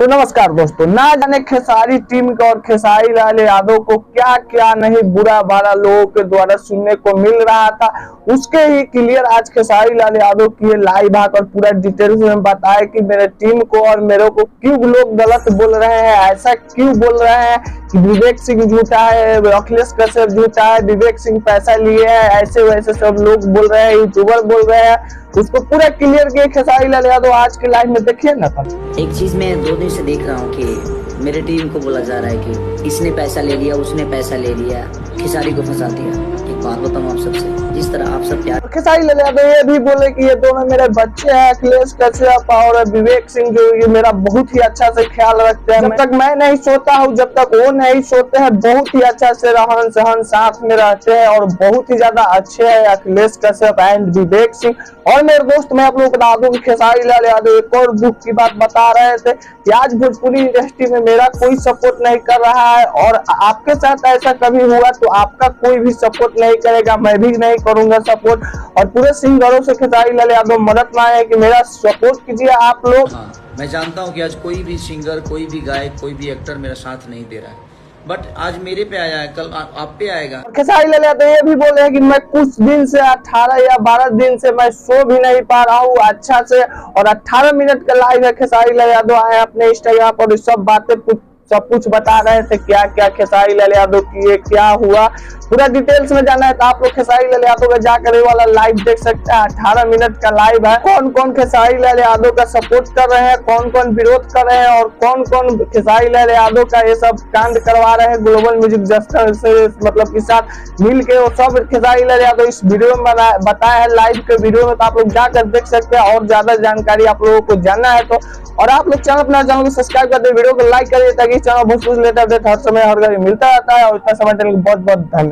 तो नमस्कार दोस्तों, ना जाने खेसारी टीम को और खेसारी लाल यादव को क्या क्या नहीं बुरा भला लोगों के द्वारा सुनने को मिल रहा था। उसके ही क्लियर आज खेसारी लाल यादव की लाइव आकर पूरा डिटेल्स में बताया कि मेरे टीम को और मेरे को क्यों लोग गलत बोल रहे हैं, ऐसा क्यों बोल रहे हैं कि विवेक सिंह झूठा है, अखिलेश कश्यप झूठा है, विवेक सिंह पैसा लिए है, ऐसे वैसे सब लोग बोल रहे हैं, यूट्यूबर बोल रहे हैं। उसको पूरा क्लियर किया खेसारी लाल यादव आज के लाइव में, देखिए ना। एक चीज मैं 2 दिन से देख रहा हूँ कि मेरे टीम को बोला जा रहा है कि इसने पैसा ले लिया, उसने पैसा ले लिया, खेसारी को फंसा दिया। एक बात बताऊँ आप सबसे, जिस तरह आप सब प्यार खेसारी लाल यादव ये भी बोले कि ये दोनों मेरे बच्चे हैं, अखिलेश कश्यप और विवेक सिंह, जो ये मेरा बहुत ही अच्छा से ख्याल रखते हैं। जब तक मैं नहीं सोता हूँ, जब तक वो नहीं सोते हैं, बहुत ही अच्छा से रहन सहन साथ में रहते हैं और बहुत ही ज्यादा अच्छे है अखिलेश कश्यप एंड विवेक सिंह। और मेरे दोस्त, मैं आप लोगों को बता दूं कि खेसारी लाल यादव एक और दुख की बात बता रहे थे कि आज भोजपुरी इंडस्ट्री में मेरा कोई सपोर्ट नहीं कर रहा है और आपके साथ ऐसा कभी हुआ तो आपका कोई भी सपोर्ट नहीं करेगा, मैं भी नहीं करूंगा सपोर्ट। और पूरे सिंगरों से खेसारी लाल यादव मदद मांगे कि मेरा सपोर्ट कीजिए आप लोग। मैं जानता हूं कि आज कोई भी सिंगर, कोई भी गायक, कोई भी एक्टर मेरा साथ नहीं दे रहा है, बट आज मेरे पे आया है, कल आप पे आएगा। खेसारी लाल यादव ये भी बोले हैं कि मैं कुछ दिन से 18 या 12 दिन से मैं सो भी नहीं पा रहा हूँ अच्छा से, और 18 मिनट का लाइव है। खेसारी लाल यादव आए अपने इंस्टाग्राम पर, सब बातें सब कुछ बता रहे थे, क्या क्या खेसारी लाल यादव की क्या हुआ। पूरा डिटेल्स में जाना है तो आप लोग खेसारी लाल यादव का जाकर ये वाला लाइव देख सकते हैं। 18 मिनट का लाइव है। कौन कौन खेसारी लाल यादव का सपोर्ट कर रहे हैं, कौन कौन विरोध कर रहे हैं और कौन कौन खेसारी लाल यादव का ये सब कांड करवा रहे हैं ग्लोबल म्यूजिक जस्टिस से मतलब के साथ मिल के, वो सब खेसारी लाल यादव इस वीडियो में बताया है लाइव के वीडियो में। तो आप लोग जाकर देख सकते हैं और ज्यादा जानकारी आप लोगों को जानना है तो। और आप लोग अपना चैनल को सब्सक्राइब कर दे, वीडियो को लाइक करिए ताकि चैनल बहुत कुछ लेटर अपडेट हर समय हर घड़ी मिलता रहता है। और इतना समय देने के बहुत बहुत धन्यवाद।